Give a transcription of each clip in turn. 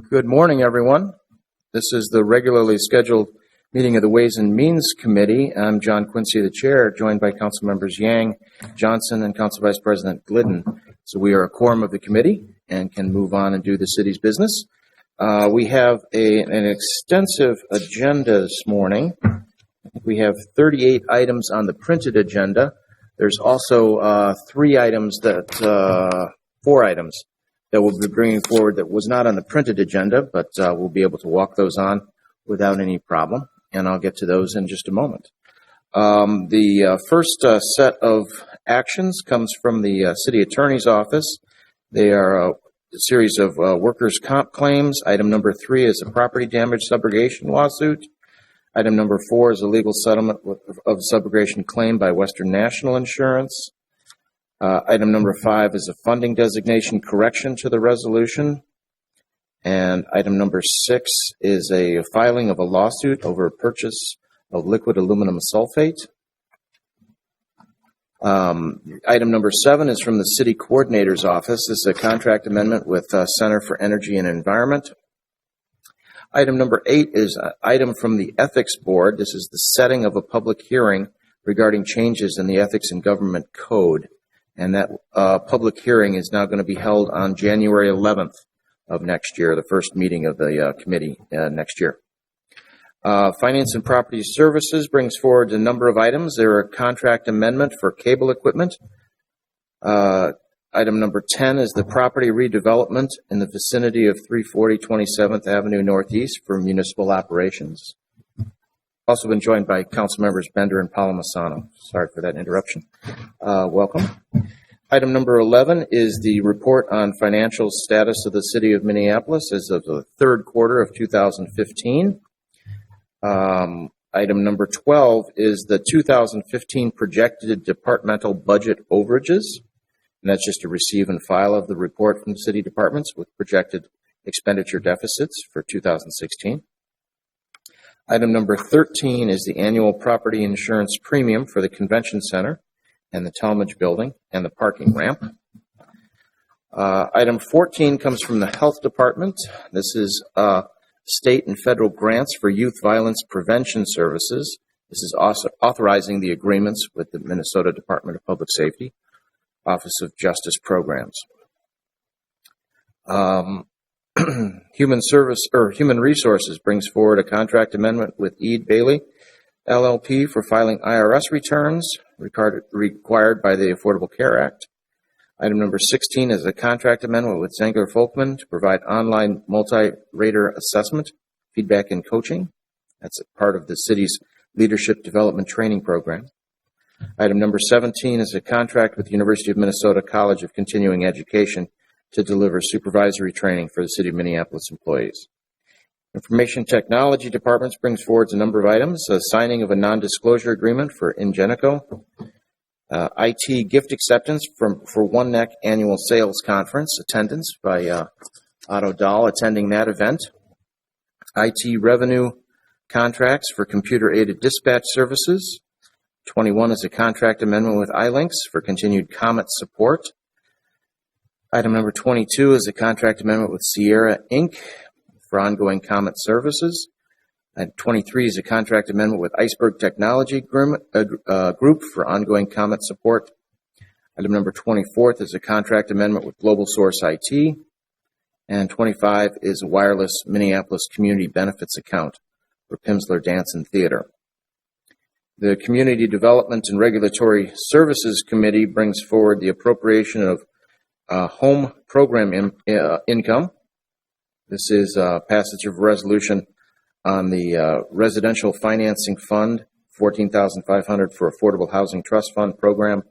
Good morning, everyone. This is the regularly scheduled meeting of the Ways and Means Committee. I'm John Quincy, the chair, joined by Council Members Yang, Johnson, and Council Vice President Glidden. So we are a quorum of the committee and can move on and do the city's business. We have an extensive agenda this morning. We have 38 items on the printed agenda. There's also four items that we'll be bringing forward that was not on the printed agenda, but we'll be able to walk those on without any problem, and I'll get to those in just a moment. The first set of actions comes from the City Attorney's Office. They are a series of workers' comp claims. Item number 3 is a property damage subrogation lawsuit. Item number 4 is a legal settlement of subrogation claim by Western National Insurance. Item number 5 is a funding designation correction to the resolution. And item number 6 is a filing of a lawsuit over a purchase of liquid aluminum sulfate. Item number 7 is from the City Coordinator's Office. This is a contract amendment with Center for Energy and Environment. Item number 8 is an item from the Ethics Board. This is the setting of a public hearing regarding changes in the Ethics and Government Code. And that public hearing is now going to be held on January 11th of next year, the first meeting of the committee next year. Finance and Property Services brings forward a number of items. There are a contract amendment for cable equipment. Item number 10 is the property redevelopment in the vicinity of 340 27th Avenue Northeast for municipal operations. Also been joined by Council Members Bender and Palamisano. Sorry for that interruption. Welcome. Item number 11 is the report on financial status of the City of Minneapolis as of the third quarter of 2015. Item number 12 is the 2015 projected departmental budget overages. And that's just a receive and file of the report from the city departments with projected expenditure deficits for 2016. Item number 13 is the annual property insurance premium for the convention center and the Talmadge building and the parking ramp. Item 14 comes from the health department. This is state and federal grants for youth violence prevention services. This is also authorizing the agreements with the Minnesota Department of Public Safety, Office of Justice Programs. Human Resources brings forward a contract amendment with Eid Bailey LLP for filing IRS returns required by the Affordable Care Act. Item number 16 is a contract amendment with Zengler Folkman to provide online multi-rater assessment, feedback, and coaching. That's a part of the city's leadership development training program. Item number 17 is a contract with the University of Minnesota College of Continuing Education to deliver supervisory training for the City of Minneapolis employees. Information Technology Departments brings forward a number of items. A signing of a non-disclosure agreement for Ingenico. IT gift acceptance for One Neck Annual Sales Conference. Attendance by Otto Dahl attending that event. IT revenue contracts for computer-aided dispatch services. 21 is a contract amendment with iLinks for continued Comet support. Item number 22 is a contract amendment with Sierra Inc. for ongoing Comet services. Item 23 is a contract amendment with Iceberg Technology Group for ongoing Comet support. Item number 24 is a contract amendment with Global Source IT. And 25 is a wireless Minneapolis community benefits account for Pimsleur Dance and Theater. The Community Development and Regulatory Services Committee brings forward the appropriation of home program income. This is passage of a resolution on the Residential Financing Fund, $14,500 for Affordable Housing Trust Fund program,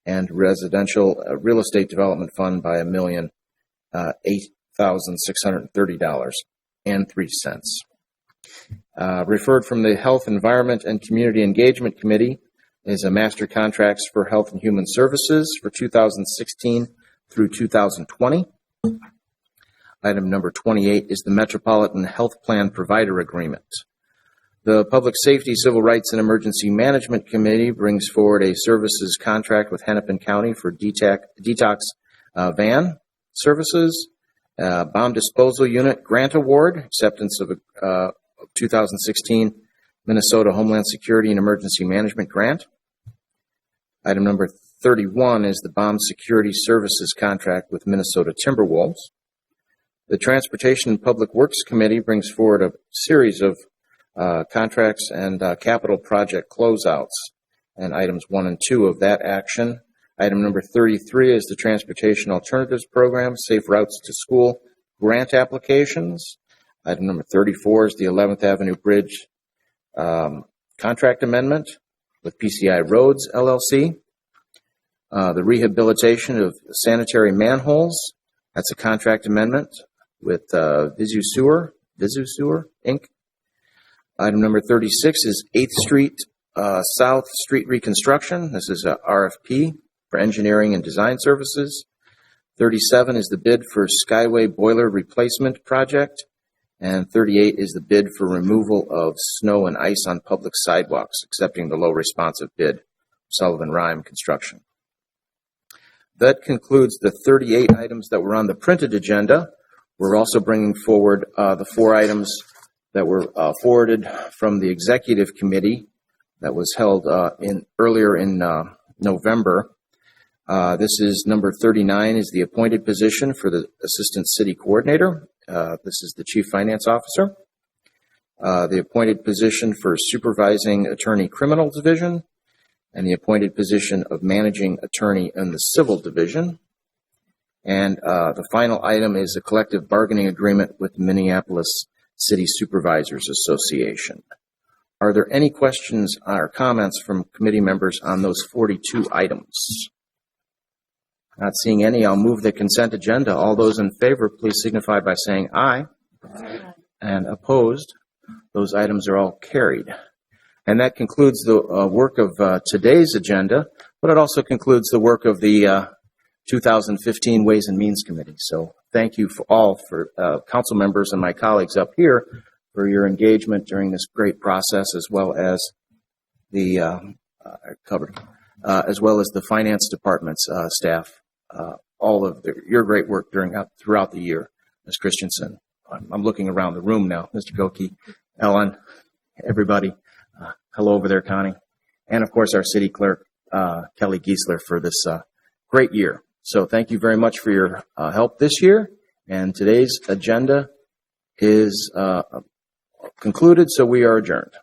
and Residential Real Estate Development Fund by $1,008,630.03. Referred from the Health, Environment, and Community Engagement Committee is a master contracts for health and human services for 2016 through 2020. Item number 28 is the Metropolitan Health Plan Provider Agreement. The Public Safety, Civil Rights, and Emergency Management Committee brings forward a services contract with Hennepin County for detox van services. Bomb Disposal Unit Grant Award, acceptance of a 2016 Minnesota Homeland Security and Emergency Management Grant. Item number 31 is the Bomb Security Services contract with Minnesota Timberwolves. The Transportation and Public Works Committee brings forward a series of contracts and capital project closeouts, and items 1 and 2 of that action. Item number 33 is the Transportation Alternatives Program, Safe Routes to School grant applications. Item number 34 is the 11th Avenue Bridge contract amendment with PCI Roads, LLC. The rehabilitation of sanitary manholes, that's a contract amendment with Visu Sewer, Inc. Item number 36 is 8th Street South Street reconstruction. This is a RFP for engineering and design services. 37 is the bid for Skyway boiler replacement project. And 38 is the bid for removal of snow and ice on public sidewalks, accepting the low responsive bid, Sullivan Rhyme Construction. That concludes the 38 items that were on the printed agenda. We're also bringing forward the 4 items that were forwarded from the executive committee that was held earlier in November. This is number 39 is the appointed position for the Assistant City Coordinator. This is the Chief Finance Officer. The appointed position for Supervising Attorney Criminal Division, and the appointed position of Managing Attorney in the Civil Division. And the final item is a collective bargaining agreement with the Minneapolis City Supervisors Association. Are there any questions or comments from committee members on those 42 items? Not seeing any, I'll move the consent agenda. All those in favor, please signify by saying aye. Aye. And opposed, those items are all carried. And that concludes the work of today's agenda, but it also concludes the work of the 2015 Ways and Means Committee. So thank you for council members and my colleagues up here for your engagement during this great process, as well as the as well as the finance department's staff. All of your great work throughout the year, Ms. Christensen. I'm looking around the room now, Mr. Goki, Ellen, everybody. Hello over there, Connie. And of course, our city clerk, Kelly Giesler, for this great year. So thank you very much for your help this year. And today's agenda is concluded, so we are adjourned.